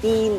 3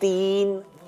3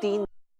3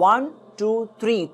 1 2 3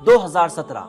2017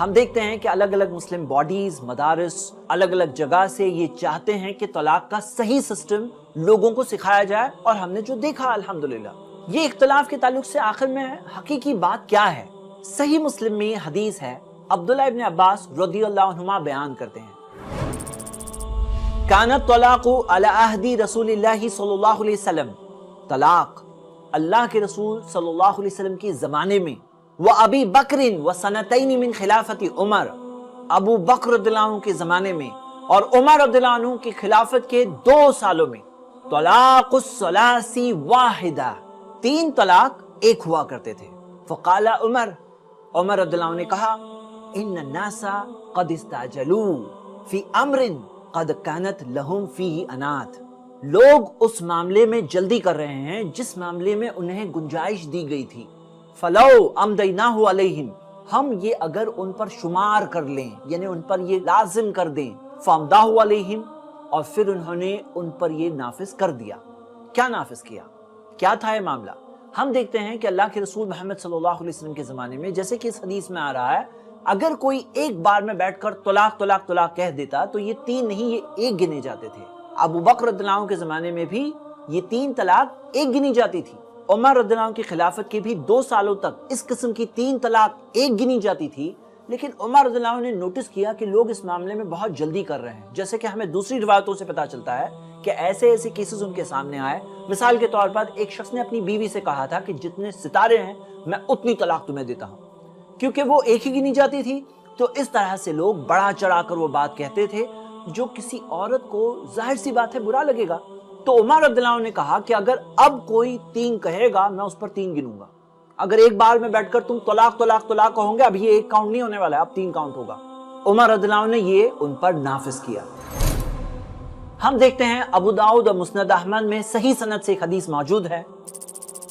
ہم دیکھتے ہیں کہ الگ الگ مسلم باڈیز، مدارس الگ الگ جگہ سے یہ چاہتے ہیں کہ طلاق کا صحیح سسٹم لوگوں کو سکھایا جائے، اور ہم نے جو دیکھا الحمدللہ۔ یہ اختلاف کے تعلق سے آخر میں حقیقی بات کیا ہے؟ صحیح مسلم میں حدیث ہے، عبداللہ ابن عباس رضی اللہ عنہما بیان کرتے ہیں، کانت طلاق علی عہد رسول اللہ صلی اللہ علیہ وسلم، طلاق اللہ کے رسول صلی اللہ علیہ وسلم کے زمانے میں، وَأَبِي بَكْرٍ وَسَنَتَيْنِ مِنْ خِلَافَةِ عمر، ابو بکر رضی اللہ عنہ کے زمانے میں اور عمر رضی اللہ عنہ کی خلافت کے 2 سالوں میں، طلاق الثلاث واحدہ، 3 طلاق ایک ہوا کرتے تھے۔ فقال عمر رضی اللہ عنہ نے کہا، ان الناس قد استعجلوا فی امر قد كانت لهم فیہ انات، لوگ اس معاملے میں جلدی کر رہے ہیں جس معاملے میں انہیں گنجائش دی گئی تھی، فلو امدیناہ علیہم، ہم یہ اگر ان پر شمار کر لیں، یعنی ان پر یہ لازم کر دیں، فامداہ علیہم، اور پھر انہوں نے ان پر یہ نافذ کر دیا۔ کیا نافذ کیا؟ کیا تھا یہ معاملہ؟ ہم دیکھتے ہیں کہ اللہ کے رسول محمد صلی اللہ علیہ وسلم کے زمانے میں، جیسے کہ اس حدیث میں آ رہا ہے، اگر کوئی ایک بار میں بیٹھ کر طلاق طلاق طلاق کہہ دیتا تو یہ 3 نہیں، یہ 1 گنے جاتے تھے۔ ابو بکر رضی اللہ عنہ کے زمانے میں بھی یہ 3 طلاق 1 گنی جاتی تھی۔ عمر رضی اللہ عنہ کی خلافت کے بھی 2 سالوں تک اس قسم کی 3 طلاق 1 گنی جاتی تھی، لیکن عمر رضی اللہ عنہ نے نوٹس کیا کہ لوگ اس معاملے میں بہت جلدی کر رہے ہیں، جیسے کہ ہمیں دوسری روایتوں سے پتا چلتا ہے کہ ایسے کیسز ان کے سامنے آئے۔ مثال کے طور پر ایک شخص نے اپنی بیوی سے کہا تھا کہ جتنے ستارے ہیں میں اتنی طلاق تمہیں دیتا ہوں، کیونکہ وہ 1 ہی گنی جاتی تھی۔ تو اس طرح سے لوگ بڑا چڑھا کر وہ بات کہتے تھے جو کسی عورت کو ظاہر سی بات ہے برا لگے گا۔ تو عمر رضی اللہ عنہ نے کہا کہ اگر اب کوئی 3 کہے گا میں اس پر 3 گنوں گا، اگر ایک بار میں بیٹھ کر تم طلاق طلاق طلاق کہو گے، اب یہ 1 کاؤنٹ نہیں ہونے والا ہے، اب 3 کاؤنٹ ہوگا۔ عمر رضی اللہ عنہ نے یہ ان پر نافذ کیا۔ ہم دیکھتے ہیں ابو داؤد اور مسند احمد میں صحیح سند سے ایک حدیث موجود ہے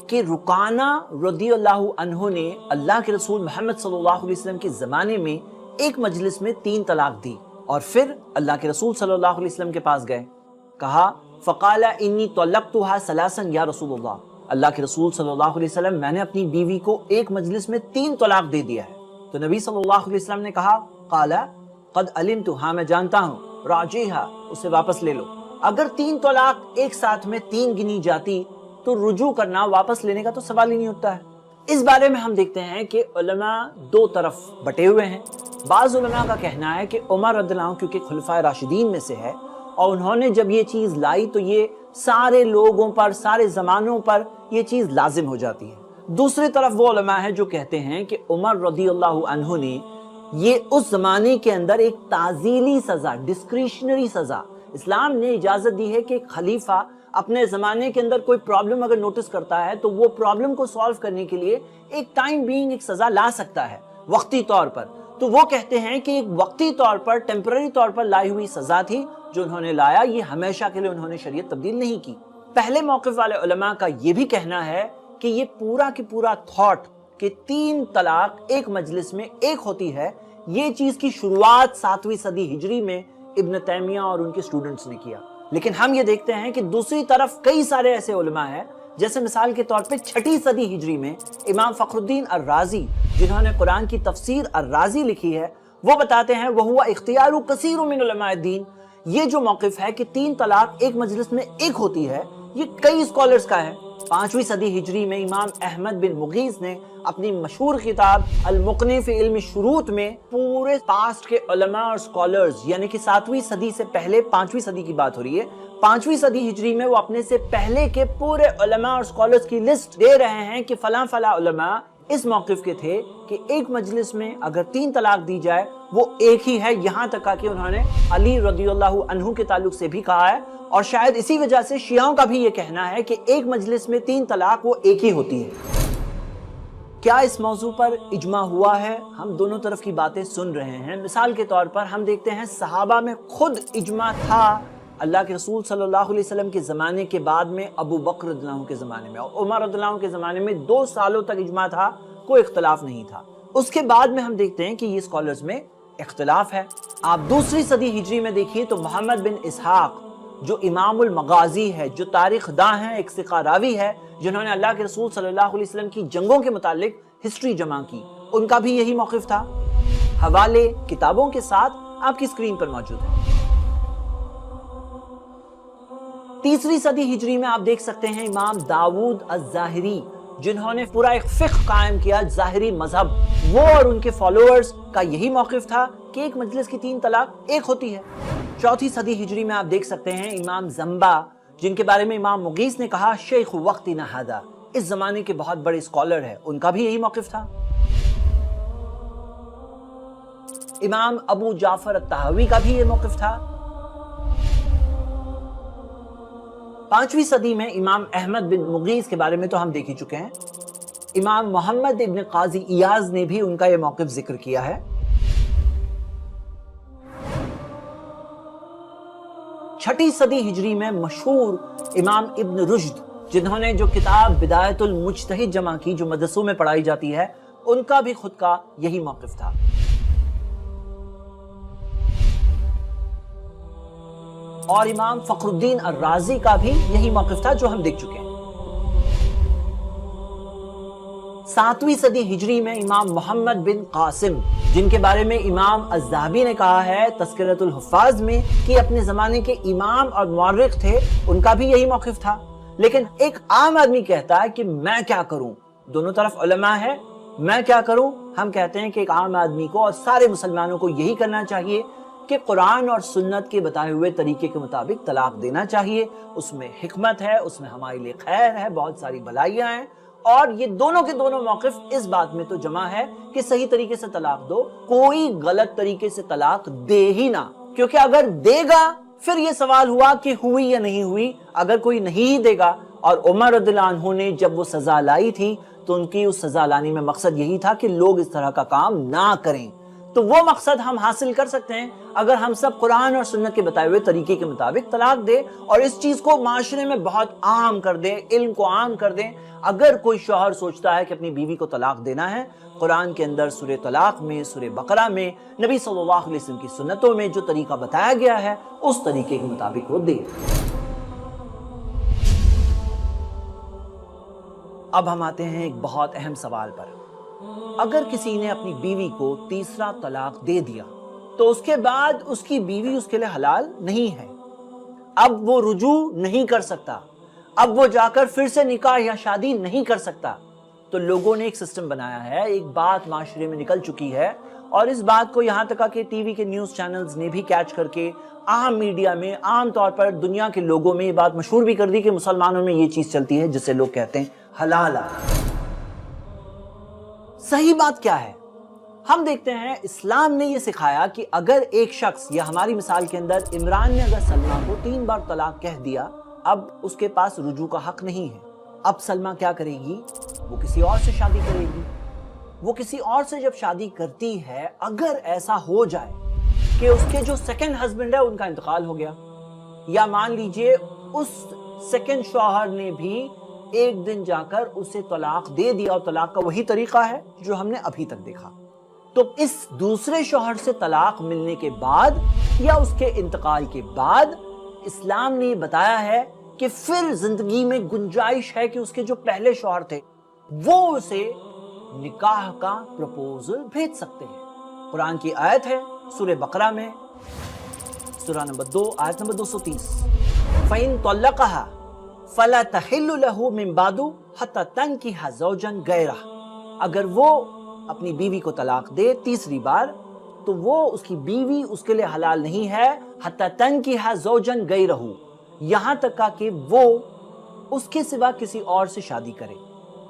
کہ رکانہ رضی اللہ عنہ نے اللہ کے رسول محمد صلی اللہ علیہ وسلم کے زمانے میں ایک مجلس میں 3 طلاق دی، اور پھر اللہ کے رسول صلی اللہ علیہ وسلم کے پاس گئے، کہا فقال انی طلقتها ثلاثا یا رسول اللہ، اللہ کے رسول صلی اللہ علیہ وسلم میں نے اپنی بیوی کو ایک مجلس میں 3 طلاق دے دیا ہے۔ تو نبی صلی اللہ علیہ وسلم نے کہا قال قد علمت، ہاں میں جانتا ہوں، راجعها، اسے واپس لے لو۔ اگر 3 طلاق ایک ساتھ میں 3 گنی جاتی تو رجوع کرنا، واپس لینے کا تو سوال ہی نہیں اٹھتا ہے۔ اس بارے میں ہم دیکھتے ہیں کہ علماء 2 طرف بٹے ہوئے ہیں۔ بعض علماء کا کہنا ہے کہ عمر رضی اللہ عنہ کیونکہ خلفائے راشدین میں سے ہے، اور انہوں نے جب یہ چیز لائی تو یہ سارے لوگوں پر، سارے زمانوں پر یہ چیز لازم ہو جاتی ہے۔ دوسری طرف وہ علماء ہیں جو کہتے ہیں کہ عمر رضی اللہ عنہ نے یہ اس زمانے کے اندر ایک تعزیلی سزا، ڈسکریشنری سزا، اسلام نے اجازت دی ہے کہ خلیفہ اپنے زمانے کے اندر کوئی پرابلم اگر نوٹس کرتا ہے تو وہ پرابلم کو سالو کرنے کے لیے ایک ٹائم بینگ ایک سزا لا سکتا ہے وقتی طور پر۔ تو وہ کہتے ہیں کہ ایک وقتی طور پر، ٹیمپرری طور پر لائی ہوئی سزا تھی جو انہوں نے لایا، یہ ہمیشہ کے لیے انہوں نے شریعت تبدیل نہیں کی۔ پہلے موقف والے علماء کا یہ بھی کہنا ہے کہ یہ پورا کی پورا تھاٹ کہ 3 طلاق ایک مجلس میں ایک ہوتی ہے، یہ چیز کی شروعات 7ویں صدی ہجری میں ابن تیمیہ اور ان کے اسٹوڈنٹس نے کیا۔ لیکن ہم یہ دیکھتے ہیں کہ دوسری طرف کئی سارے ایسے علماء ہیں، جیسے مثال کے طور پہ 6 صدی ہجری میں امام فخر الدین الرازی، جنہوں نے قرآن کی تفسیر الرازی لکھی ہے، وہ بتاتے ہیں وَهُوَ اِخْتِيَارُ كَثِيرٌ مِّنْ عُلَمَاءِ الدِّينِ، یہ جو موقف ہے کہ 3 طلاق ایک مجلس میں ایک ہوتی ہے، یہ کئی اسکالرز کا ہے۔ 5ویں صدی ہجری میں امام احمد بن مغیث نے اپنی مشہور کتاب المقنع فی علم الشروط میں پورے پاسٹ کے علماء اور اسکالرز، یعنی کہ 7ویں صدی سے پہلے 5ویں صدی کی بات ہو رہی ہے، 5ویں صدی ہجری میں وہ اپنے سے پہلے کے پورے علماء اور اسکالرز کی لسٹ دے رہے ہیں کہ فلاں فلاں علماء اس موقف کے تھے کہ ایک مجلس میں اگر 3 طلاق دی جائے وہ ایک ہی ہے، یہاں تک کہ انہوں نے علی رضی اللہ عنہ کے تعلق سے بھی کہا ہے، اور شاید اسی وجہ سے شیعوں کا بھی یہ کہنا ہے کہ ایک مجلس میں 3 طلاق وہ ایک ہی ہوتی ہے۔ کیا اس موضوع پر اجماع ہوا ہے؟ ہم دونوں طرف کی باتیں سن رہے ہیں۔ مثال کے طور پر ہم دیکھتے ہیں صحابہ میں خود اجماع تھا، اللہ کے رسول صلی اللہ علیہ وسلم کے زمانے کے بعد میں ابو بکر رضی اللہ عنہ کے زمانے میں اور عمر رضی اللہ عنہ کے زمانے میں 2 سالوں تک اجماع تھا، کوئی اختلاف نہیں تھا۔ اس کے بعد میں ہم دیکھتے ہیں کہ یہ اسکالرز میں اختلاف ہے۔ آپ دوسری صدی ہجری میں دیکھیے تو محمد بن اسحاق جو امام المغازی ہے، جو تاریخ داں ہیں، ایک ثقہ راوی ہے، جنہوں نے اللہ کے رسول صلی اللہ علیہ وسلم کی جنگوں کے متعلق ہسٹری جمع کی، ان کا بھی یہی موقف تھا۔ حوالے کتابوں کے ساتھ آپ کی اسکرین پر موجود ہیں۔ 3 صدی ہجری میں آپ دیکھ سکتے ہیں امام داؤد الظاہری، جنہوں نے پورا ایک فقہ قائم کیا، ظاہری مذہب۔ وہ اور ان کے فالوورز کا یہی موقف تھا کہ ایک مجلس کی 3 طلاق ایک ہوتی ہے۔ 4 صدی ہجری میں آپ دیکھ سکتے ہیں امام زنبا، جن کے بارے میں امام مغیث نے کہا شیخ وقتنا ھذا، اس زمانے کے بہت بڑے اسکالر ہیں، ان کا بھی یہی موقف تھا۔ امام ابو جعفر الطحاوی کا بھی یہ موقف تھا۔ 5ویں صدی میں امام احمد بن مغیث کے بارے میں تو ہم دیکھ ہی چکے ہیں۔ امام محمد ابن قاضی ایاز نے بھی ان کا یہ موقف ذکر کیا ہے۔ 6 صدی ہجری میں مشہور امام ابن رشد، جنہوں نے جو کتاب بدایت المجتہد جمع کی، جو مدرسوں میں پڑھائی جاتی ہے، ان کا بھی خود کا یہی موقف تھا۔ اور امام فخر الدین الرازی کا بھی یہی موقف تھا جو ہم دیکھ چکے ہیں۔ 7ویں صدی ہجری میں امام محمد بن قاسم، جن کے بارے میں امام الذہبی نے کہا ہے تذکرۃ الحفاظ میں کہ اپنے زمانے کے امام اور مورخ تھے، ان کا بھی یہی موقف تھا۔ لیکن ایک عام آدمی کہتا ہے کہ میں کیا کروں، دونوں طرف علماء ہے، میں کیا کروں؟ ہم کہتے ہیں کہ ایک عام آدمی کو اور سارے مسلمانوں کو یہی کرنا چاہیے کہ قرآن اور سنت کے بتائے ہوئے طریقے کے مطابق طلاق دینا چاہیے۔ اس میں حکمت ہے، اس میں ہمارے لیے خیر ہے، بہت ساری بھلائیاں ہیں، اور یہ دونوں کے دونوں موقف اس بات میں تو جمع ہے کہ صحیح طریقے سے طلاق دو، کوئی غلط طریقے سے طلاق دے ہی نہ، کیونکہ اگر دے گا پھر یہ سوال ہوا کہ ہوئی یا نہیں ہوئی۔ اگر کوئی نہیں دے گا، اور عمر رضی اللہ عنہ نے جب وہ سزا لائی تھی تو ان کی اس سزا لانے میں مقصد یہی تھا کہ لوگ اس طرح کا کام نہ کریں، تو وہ مقصد ہم حاصل کر سکتے ہیں اگر ہم سب قرآن اور سنت کے بتائے ہوئے طریقے کے مطابق طلاق دیں اور اس چیز کو معاشرے میں بہت عام کر دیں، علم کو عام کر دیں۔ اگر کوئی شوہر سوچتا ہے کہ اپنی بیوی کو طلاق دینا ہے، قرآن کے اندر سورہ طلاق میں، سورہ بقرہ میں، نبی صلی اللہ علیہ وسلم کی سنتوں میں جو طریقہ بتایا گیا ہے اس طریقے کے مطابق وہ دے۔ اب ہم آتے ہیں ایک بہت اہم سوال پر۔ اگر کسی نے اپنی بیوی کو تیسرا طلاق دے دیا تو اس کے بعد اس کی بیوی اس کے لیے حلال نہیں ہے، اب وہ رجوع نہیں کر سکتا، اب وہ جا کر پھر سے نکاح یا شادی نہیں کر سکتا۔ تو لوگوں نے ایک سسٹم بنایا ہے، ایک بات معاشرے میں نکل چکی ہے، اور اس بات کو یہاں تک کہ ٹی وی کے نیوز چینلز نے بھی کیچ کر کے عام میڈیا میں، عام طور پر دنیا کے لوگوں میں یہ بات مشہور بھی کر دی کہ مسلمانوں میں یہ چیز چلتی ہے جسے لوگ کہتے ہیں حلالہ۔ صحیح بات کیا ہے؟ ہم دیکھتے ہیں اسلام نے یہ سکھایا کہ اگر ایک شخص، یا ہماری مثال کے اندر عمران نے اگر سلمہ کو 3 بار طلاق کہہ دیا، اب اس کے پاس رجوع کا حق نہیں ہے۔ اب سلمہ کیا کرے گی؟ وہ کسی اور سے شادی کرے گی۔ وہ کسی اور سے جب شادی کرتی ہے، اگر ایسا ہو جائے کہ اس کے جو سیکنڈ ہسبینڈ ہے ان کا انتقال ہو گیا، یا مان لیجئے اس سیکنڈ شوہر نے بھی ایک دن جا کر اسے طلاق دے دیا، اور طلاق کا وہی طریقہ ہے جو ہم نے ابھی تک دیکھا، تو اس دوسرے شوہر سے طلاق ملنے کے بعد یا اس کے انتقال کے بعد اسلام نے بتایا ہے کہ پھر زندگی میں گنجائش ہے کہ اس کے جو پہلے شوہر تھے وہ اسے نکاح کا پروپوزل بھیج سکتے ہیں۔ قرآن کی آیت ہے سورہ بقرہ میں، سورہ نمبر 2 آیت نمبر 230، فَإِن طَلَّقَهَا فَلَا تَحِلُّ لَهُ مِن بَعْدُ حَتَّى تَنكِحَ زَوْجًا غَيْرَهُ۔ اگر وہ اپنی بیوی کو طلاق دے تیسری بار تو وہ اس کی بیوی اس کے لیے حلال نہیں ہے، حَتَّى تَنكِحَ زَوْجًا غَيْرَهُ، یہاں تک کہ وہ اس کے سوا کسی اور سے شادی کرے۔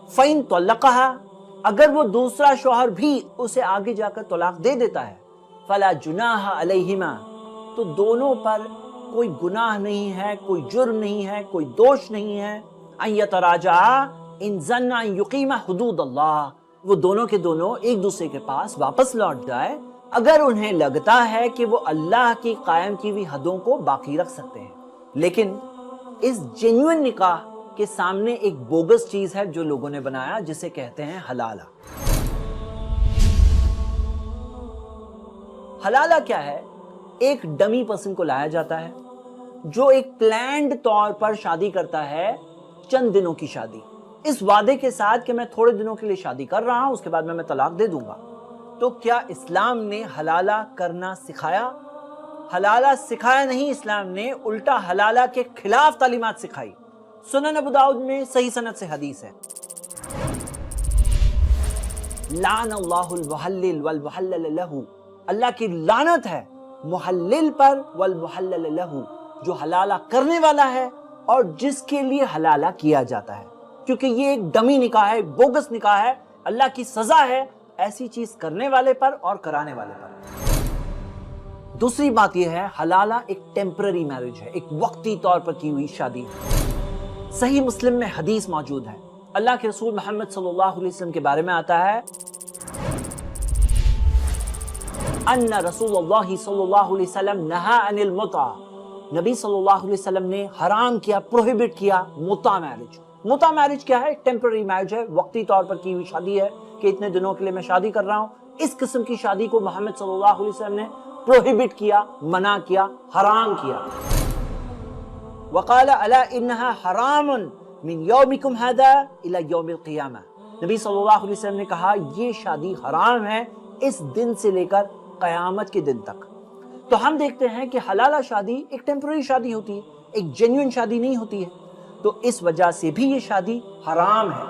فَإِن طَلَّقَهَا، اگر وہ دوسرا شوہر بھی اسے آگے جا کر طلاق دے دیتا ہے، فَلَا جُنَاحَ عَلَيْهِمَا، تو دونوں پر کوئی گناہ نہیں ہے، کوئی جرم نہیں ہے، کوئی دوش نہیں ہے، ان یتراجعا ان ظنا ان یقیما حدود اللہ، وہ دونوں کے دونوں ایک دوسرے کے پاس واپس لوٹ جائے اگر انہیں لگتا ہے کہ وہ اللہ کی قائم کی ہوئی حدوں کو باقی رکھ سکتے ہیں۔ لیکن اس جینوئن نکاح کے سامنے ایک بوگس چیز ہے جو لوگوں نے بنایا، جسے کہتے ہیں حلالہ۔ حلالہ کیا ہے؟ ایک ڈمی پرسن کو لایا جاتا ہے جو ایک پلانڈ طور پر شادی کرتا ہے، چند دنوں کی شادی، اس وعدے کے ساتھ کہ میں تھوڑے دنوں کے لیے شادی کر رہا ہوں، اس کے بعد میں طلاق دے دوں گا۔ تو کیا اسلام نے حلالہ کرنا سکھایا؟ حلالہ سکھایا نہیں اسلام نے، الٹا حلالہ کے خلاف تعلیمات سکھائی۔ سنن ابو داؤد میں صحیح سند سے حدیث ہے، لعن اللہ المحلل والمحلل لہ، اللہ کی لعنت ہے محلل پر والمحلل لہ، جو حلالہ کرنے والا ہے اور جس کے لیے حلالہ کیا جاتا ہے، کیونکہ یہ ایک ڈمی نکاح ہے، بوگس نکاح ہے، اللہ کی سزا ہے ایسی چیز کرنے والے پر اور کرانے والے پر۔ دوسری بات یہ ہے، حلالہ ایک ٹیمپرری میرج ہے، ایک وقتی طور پر کی ہوئی شادی ہے۔ صحیح مسلم میں حدیث موجود ہے، اللہ کے رسول محمد صلی اللہ علیہ وسلم کے بارے میں آتا ہے، ان رسول اللہ صلی اللہ علیہ وسلم نہا عن المتع، نبی صلی اللہ علیہ وسلم نے حرام کیا، پروہیبٹ کیا متع میرج۔ متع میرج کیا ہے؟ ایک ٹیمپرری میرج ہے، وقتی طور پر کی ہوئی شادی ہے کہ اتنے دنوں کے لیے میں شادی کر رہا ہوں۔ اس قسم کی شادی کو محمد صلی اللہ علیہ وسلم نے پروہیبٹ کیا، منع کیا، حرام کیا۔ وقال الا انها حرام من یومکم هذا الى یوم القیامہ، نبی صلی اللہ علیہ وسلم نے کہا یہ شادی حرام ہے اس دن سے لے کر قیامت کے دن تک۔ تو ہم دیکھتے ہیں کہ حلالہ شادی ایک ٹیمپرری شادی ہوتی ہے، ایک جینوئن شادی نہیں ہوتی ہے، تو اس وجہ سے بھی یہ شادی حرام ہے۔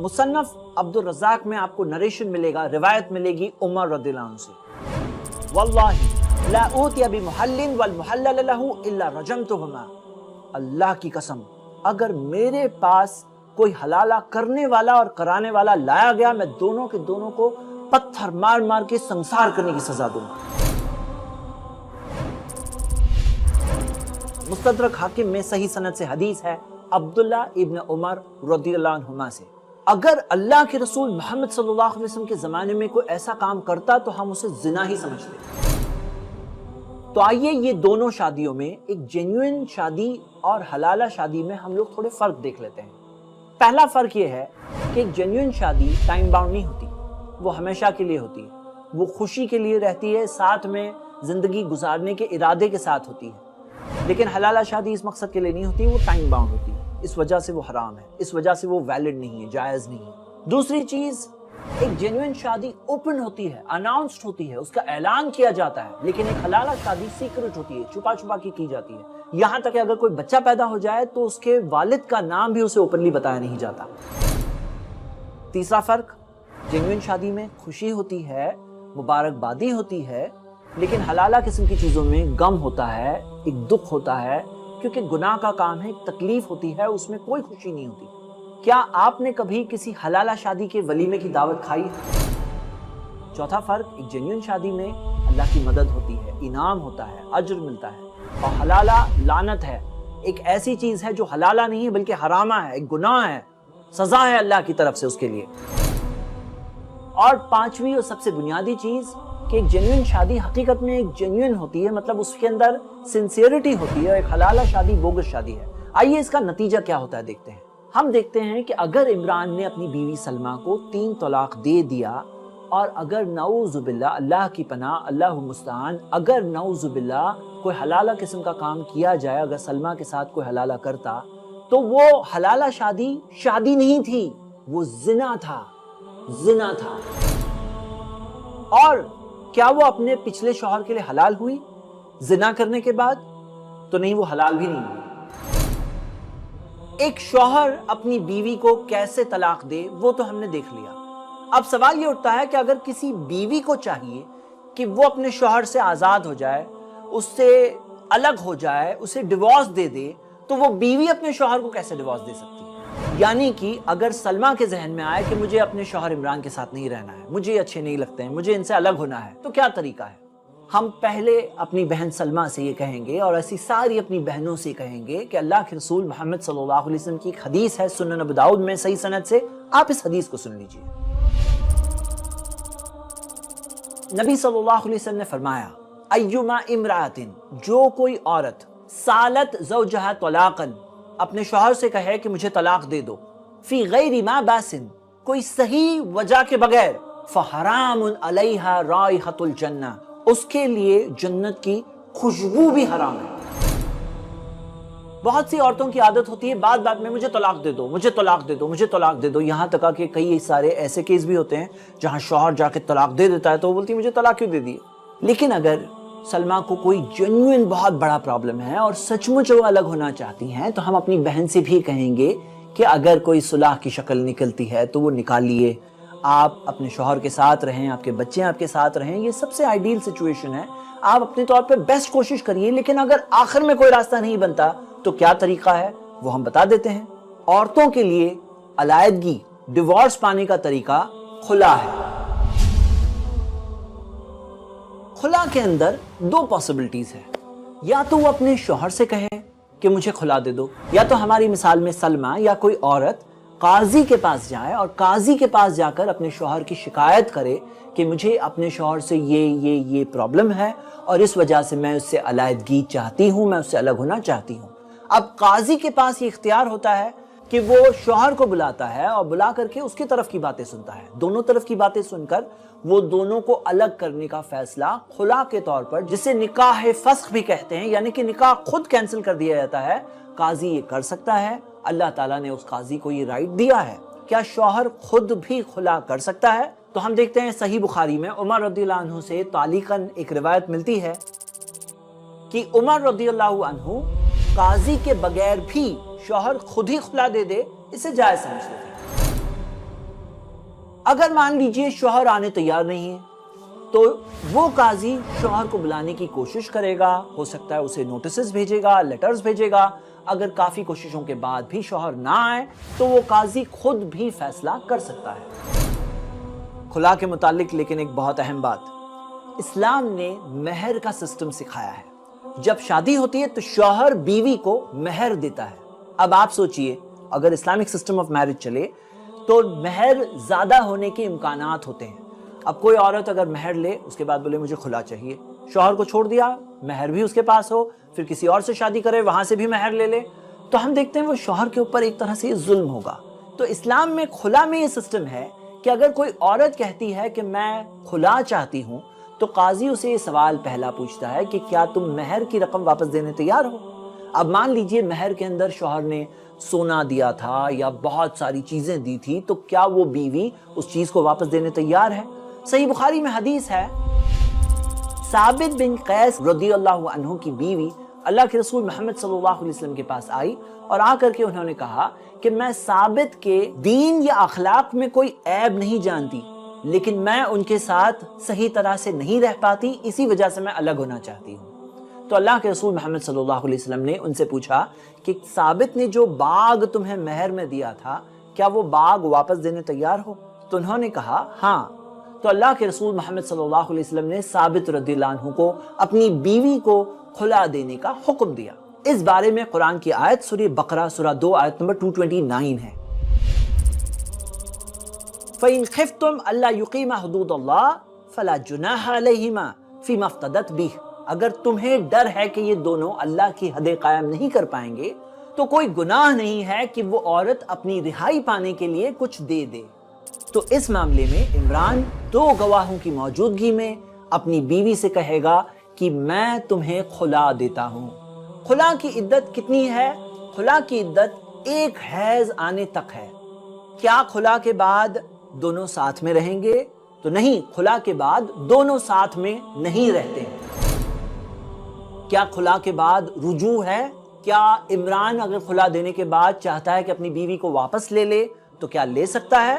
مصنف عبد الرزاق میں آپ کو نریشن ملے گا، روایت ملے گی عمر رضی اللہ عنہ سے، واللہ لا اوتی بمحلل والمحلل لہ الا رجمتہما، اللہ کی قسم اگر میرے پاس کوئی حلالہ کرنے والا اور کرانے والا لایا گیا، میں دونوں کے دونوں کو پتھر مار مار کے سنسار کرنے کی سزا دوں گا۔ مستدرک حاکم میں صحیح سند سے حدیث ہے عبداللہ ابن عمر رضی اللہ عنہما سے، اگر اللہ کے رسول محمد صلی اللہ علیہ وسلم کے زمانے میں کوئی ایسا کام کرتا تو ہم اسے زنا ہی سمجھتے۔ تو آئیے یہ دونوں شادیوں میں، ایک جینوئن شادی اور حلالہ شادی میں ہم لوگ تھوڑے فرق دیکھ لیتے ہیں۔ پہلا فرق یہ ہے کہ ایک جینوئن شادی ٹائم باؤنڈ نہیں ہوتی، وہ ہمیشہ کے لیے ہوتی ہے، وہ خوشی کے لیے رہتی ہے، ساتھ میں زندگی گزارنے کے ارادے کے ساتھ ہوتی ہے۔ لیکن حلالہ شادی اس مقصد کے لیے نہیں ہوتی، وہ ٹائم باؤنڈ ہوتی ہے، اس وجہ سے وہ حرام ہے، اس وجہ سے وہ ویلڈ نہیں ہے، جائز نہیں ہے۔ دوسری چیز، ایک جینوئن شادی اوپن ہوتی ہے، اناؤنسڈ ہوتی ہے، اس کا اعلان کیا جاتا ہے، لیکن ایک حلالہ شادی سیکرٹ ہوتی ہے، چھپا چھپا کی جاتی ہے، یہاں تک کہ اگر کوئی بچہ پیدا ہو جائے تو اس کے والد کا نام بھی اسے اوپنلی بتایا نہیں جاتا۔ تیسرا فرق، جینوئن شادی میں خوشی ہوتی ہے، مبارکبادی ہوتی ہے، لیکن حلالہ قسم کی چیزوں میں غم ہوتا ہے، ایک دکھ ہوتا ہے، کیونکہ گناہ کا کام ہے، ایک تکلیف ہوتی ہے، اس میں کوئی خوشی نہیں ہوتی۔ کیا آپ نے کبھی کسی حلالہ شادی کے ولیمے کی دعوت کھائی ہے؟ چوتھا فرق، ایک جینوئن شادی میں اللہ کی مدد ہوتی ہے، انعام ہوتا ہے، اجر ملتا ہے، اور حلالہ لعنت ہے، ایک ایسی چیز ہے جو حلالہ نہیں ہے بلکہ حرامہ ہے، ایک گناہ ہے، سزا ہے اللہ کی طرف سے اس کے لیے۔ اور پانچویں اور سب سے بنیادی چیز کہ ایک جینوئن شادی حقیقت میں ایک جینوئن ہوتی ہے، مطلب اس کے اندر سنسیئرٹی ہوتی ہے، اور ایک حلالہ شادی بوگس شادی ہے۔ آئیے اس کا نتیجہ کیا ہوتا ہے دیکھتے ہیں۔ ہم دیکھتے ہیں کہ اگر عمران نے اپنی بیوی سلمہ کو 3 طلاق دے دیا، اور اگر نعوذ باللہ، اللہ کی پناہ، اللہ المستعان، اگر نعوذ باللہ کوئی حلالہ قسم کا کام کیا جائے، اگر سلمہ کے ساتھ کوئی حلالہ کرتا، تو وہ حلالہ شادی شادی نہیں تھی، وہ زنا تھا، زنا تھا۔ اور کیا وہ اپنے پچھلے شوہر کے لیے حلال ہوئی زنا کرنے کے بعد؟ تو نہیں، وہ حلال بھی نہیں ہوئی۔ ایک شوہر اپنی بیوی کو کیسے طلاق دے وہ تو ہم نے دیکھ لیا۔ اب سوال یہ اٹھتا ہے کہ اگر کسی بیوی کو چاہیے کہ وہ اپنے شوہر سے آزاد ہو جائے، اس سے الگ ہو جائے، اسے ڈیورس دے دے، تو وہ بیوی اپنے شوہر کو کیسے ڈیورس دے سکتی ہے؟ یعنی کہ اگر سلمہ کے ذہن میں آئے کہ مجھے اپنے شوہر عمران کے ساتھ نہیں رہنا ہے، مجھے اچھے نہیں لگتے ہیں، مجھے ان سے الگ ہونا ہے، تو کیا طریقہ ہے؟ ہم پہلے اپنی بہن سلمہ سے یہ کہیں گے، اور ایسی ساری اپنی بہنوں سے کہیں گے کہ اللہ کے رسول محمد صلی اللہ علیہ وسلم کی ایک حدیث ہے سنن ابو داؤد میں صحیح سند سے، آپ اس حدیث کو سن لیجئے۔ نبی صلی اللہ علیہ وسلم نے فرمایا، ایما امرأۃ، جو کوئی عورت سالت زوجہا طلاقا، اپنے شوہر سے کہے کہ مجھے طلاق دے دو، فی غیر ما باس، کوئی صحیح وجہ کے بغیر، فحرام علیہا رائحۃ الجنہ، اس کے لیے جنت کی خوشبو بھی حرام ہے۔ بہت سی عورتوں کی عادت ہوتی ہے بات بات میں مجھے طلاق دے دو، مجھے طلاق دے دو، مجھے طلاق دے دو، یہاں تک کہ کئی سارے ایسے کیس بھی ہوتے ہیں جہاں شوہر جا کے طلاق دے دیتا ہے تو وہ بولتی ہے مجھے طلاق کیوں دے دی۔ لیکن اگر سلمہ کو کوئی جینوئن بہت بڑا پرابلم ہے اور سچ مچ وہ الگ ہونا چاہتی ہیں تو ہم اپنی بہن سے بھی کہیں گے کہ اگر کوئی صلح کی شکل نکلتی ہے تو وہ نکالیے، آپ اپنے شوہر کے ساتھ رہیں، آپ کے بچے آپ کے ساتھ رہیں، یہ سب سے آئیڈیل سچویشن ہے، آپ اپنے طور پہ بیسٹ کوشش کریے۔ لیکن اگر آخر میں کوئی راستہ نہیں بنتا تو کیا طریقہ ہے وہ ہم بتا دیتے ہیں۔ عورتوں کے لیے علیحدگی، ڈیورس پانے کا طریقہ خلا ہے۔ خلا کے اندر دو پاسبلٹیز ہیں، یا تو وہ اپنے شوہر سے کہے کہ مجھے خلا دے دو، یا تو ہماری مثال میں سلمہ یا کوئی عورت قاضی کے پاس جائے اور قاضی کے پاس جا کر اپنے شوہر کی شکایت کرے کہ مجھے اپنے شوہر سے یہ پرابلم ہے اور اس وجہ سے میں اس سے علیحدگی چاہتی ہوں، میں اس سے الگ ہونا چاہتی ہوں۔ اب قاضی کے پاس یہ اختیار ہوتا ہے کہ وہ شوہر کو بلاتا ہے اور بلا کر کے اس کی طرف کی باتیں سنتا ہے، دونوں طرف کی باتیں سن کر وہ دونوں کو الگ کرنے کا فیصلہ خلا کے طور پر، جسے نکاح فسخ بھی کہتے ہیں، یعنی کہ نکاح خود کینسل کر دیا جاتا ہے، قاضی یہ کر سکتا ہے۔ اللہ تعالیٰ نے اس قاضی کو یہ رائٹ دیا ہے۔ کیا شوہر خود بھی خلا کر سکتا ہے؟ تو ہم دیکھتے ہیں صحیح بخاری میں عمر رضی اللہ عنہ سے تعلیقاً ایک روایت ملتی ہے کہ عمر رضی اللہ عنہ قاضی کے بغیر بھی شوہر خود ہی خلا دے دے اسے جائز سمجھتے تھے۔ اگر مان لیجئے شوہر آنے تیار نہیں ہے تو وہ قاضی شوہر کو بلانے کی کوشش کرے گا، ہو سکتا ہے اسے نوٹسز بھیجے گا، لیٹرز بھیجے گا۔ اگر کافی کوششوں کے بعد بھی شوہر نہ آئے تو وہ قاضی خود بھی فیصلہ کر سکتا ہے۔ خلا کے متعلق لیکن ایک بہت اہم بات، اسلام نے مہر کا سسٹم سکھایا ہے۔ جب شادی ہوتی ہے تو شوہر بیوی کو مہر دیتا ہے۔ اب آپ سوچئے اگر اسلامک سسٹم آف میرج چلے تو مہر زیادہ ہونے کے امکانات ہوتے ہیں۔ اب کوئی عورت اگر مہر لے اس کے بعد بولے مجھے خلا چاہیے، شوہر کو چھوڑ دیا، مہر بھی اس کے پاس ہو، پھر کسی اور سے شادی کرے وہاں سے بھی مہر لے لے، تو ہم دیکھتے ہیں وہ شوہر کے اوپر ایک طرح سے ظلم ہوگا۔ تو اسلام میں خلا میں یہ سسٹم ہے کہ اگر کوئی عورت کہتی ہے کہ میں خلا چاہتی ہوں تو قاضی اسے یہ سوال پہلا پوچھتا ہے کہ کیا تم مہر کی رقم واپس دینے تیار ہو؟ اب مان لیجئے مہر کے اندر شوہر نے سونا دیا تھا یا بہت ساری چیزیں دی تھی، تو کیا وہ بیوی اس چیز کو واپس دینے تیار ہے؟ صحیح بخاری میں حدیث ہے، ثابت بن قیس رضی اللہ عنہ کی بیوی اللہ کے رسول محمد صلی اللہ علیہ وسلم کے پاس آئی اور آ کر کے انہوں نے کہا کہ میں ثابت کے دین یا اخلاق میں کوئی عیب نہیں جانتی، لیکن میں ان کے ساتھ صحیح طرح سے نہیں رہ پاتی، اسی وجہ سے میں الگ ہونا چاہتی ہوں۔ تو اللہ کے رسول محمد صلی اللہ علیہ وسلم نے ان سے پوچھا کہ ثابت نے جو باغ تمہیں مہر میں دیا تھا کیا وہ باغ واپس دینے تیار ہو؟ تو انہوں نے کہا ہاں۔ تو اللہ کے رسول محمد صلی اللہ علیہ وسلم نے ثابت رضی اللہ عنہ کو اپنی بیوی کو خلا دینے کا حکم دیا۔ اس بارے میں قرآن کی آیت سورہ بقرہ سورہ 2 آیت نمبر 229 ہے، فَإِنْ خِفْتُمْ أَلَّا يُقِيمَ حُدُودَ اللَّهِ فَلَا جُنَاحَ عَلَيْهِمَا فِيمَا افْتَدَتْ بِهِ، اگر تمہیں ڈر ہے کہ یہ دونوں اللہ کی حدیں قائم نہیں کر پائیں گے تو کوئی گناہ نہیں ہے کہ وہ عورت اپنی رہائی پانے کے لیے کچھ دے دے۔ تو اس معاملے میں عمران 2 گواہوں کی موجودگی میں اپنی بیوی سے کہے گا کہ میں تمہیں خلا دیتا ہوں۔ خلا کی عدت کتنی ہے؟ خلا کی عدت 1 حیض آنے تک ہے۔ کیا خلا کے بعد دونوں ساتھ میں رہیں گے؟ تو نہیں، خلا کے بعد دونوں ساتھ میں نہیں رہتے ہیں۔ کیا خلا کے بعد رجوع ہے؟ کیا عمران اگر خلا دینے کے بعد چاہتا ہے کہ اپنی بیوی کو واپس لے لے تو کیا لے سکتا ہے؟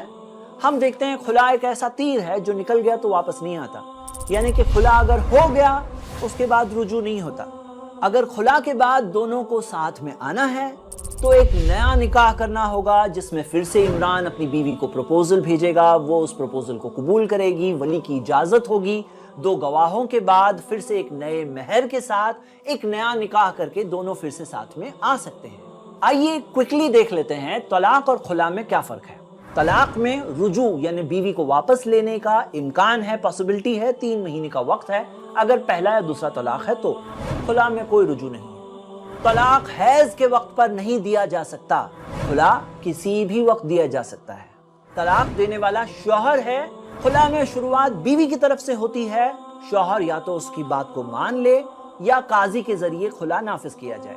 ہم دیکھتے ہیں خلا ایک ایسا تیر ہے جو نکل گیا تو واپس نہیں آتا، یعنی کہ خلا اگر ہو گیا اس کے بعد رجوع نہیں ہوتا۔ اگر خلا کے بعد دونوں کو ساتھ میں آنا ہے تو ایک نیا نکاح کرنا ہوگا جس میں پھر سے عمران اپنی بیوی کو پروپوزل بھیجے گا، وہ اس پروپوزل کو قبول کرے گی، ولی کی اجازت ہوگی، 2 گواہوں کے بعد پھر سے ایک نئے مہر کے ساتھ ایک نیا نکاح کر کے دونوں پھر سے ساتھ میں آ سکتے ہیں۔ آئیے کوئکلی دیکھ لیتے ہیں طلاق اور خلا میں کیا فرق ہے۔ طلاق میں رجوع یعنی بیوی کو واپس لینے کا امکان ہے، پاسبلٹی ہے، 3 مہینے کا وقت ہے اگر پہلا یا دوسرا طلاق ہے تو۔ خلا میں کوئی رجوع نہیں ہے۔ طلاق حیض کے وقت پر نہیں دیا جا سکتا، خلا کسی بھی وقت دیا جا سکتا ہے۔ طلاق دینے والا شوہر ہے، خلا میں شروعات بیوی کی طرف سے ہوتی ہے، شوہر یا تو اس کی بات کو مان لے یا قاضی کے ذریعے خلا نافذ کیا جائے۔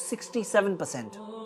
67%,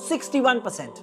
61%,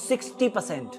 60%,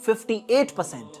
58%,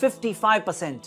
55%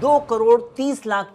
2,30,00,000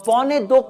1.25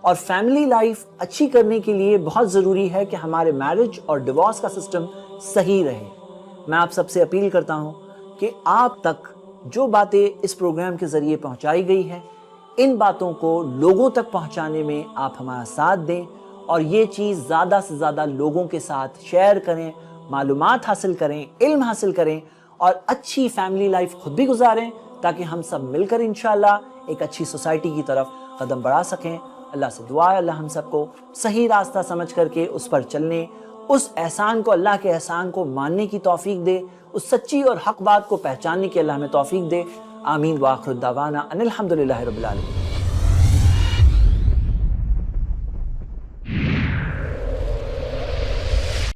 اور فیملی لائف اچھی کرنے کے لیے بہت ضروری ہے کہ ہمارے میرج اور ڈیورس کا سسٹم صحیح رہے۔ میں آپ سب سے اپیل کرتا ہوں کہ آپ تک جو باتیں اس پروگرام کے ذریعے پہنچائی گئی ہیں، ان باتوں کو لوگوں تک پہنچانے میں آپ ہمارا ساتھ دیں اور یہ چیز زیادہ سے زیادہ لوگوں کے ساتھ شیئر کریں، معلومات حاصل کریں، علم حاصل کریں اور اچھی فیملی لائف خود بھی گزاریں تاکہ ہم سب مل کر انشاءاللہ ایک اچھی سوسائٹی کی طرف قدم بڑھا سکیں۔ اللہ سے دعا ہے اللہ ہم سب کو صحیح راستہ سمجھ کر کے اس پر چلنے، اس احسان کو، اللہ کے احسان کو ماننے کی توفیق دے، اس سچی اور حق بات کو پہچاننے کی اللہ ہمیں توفیق دے۔ آمین۔ وآخر دعوانا ان الحمدللہ رب العالمین۔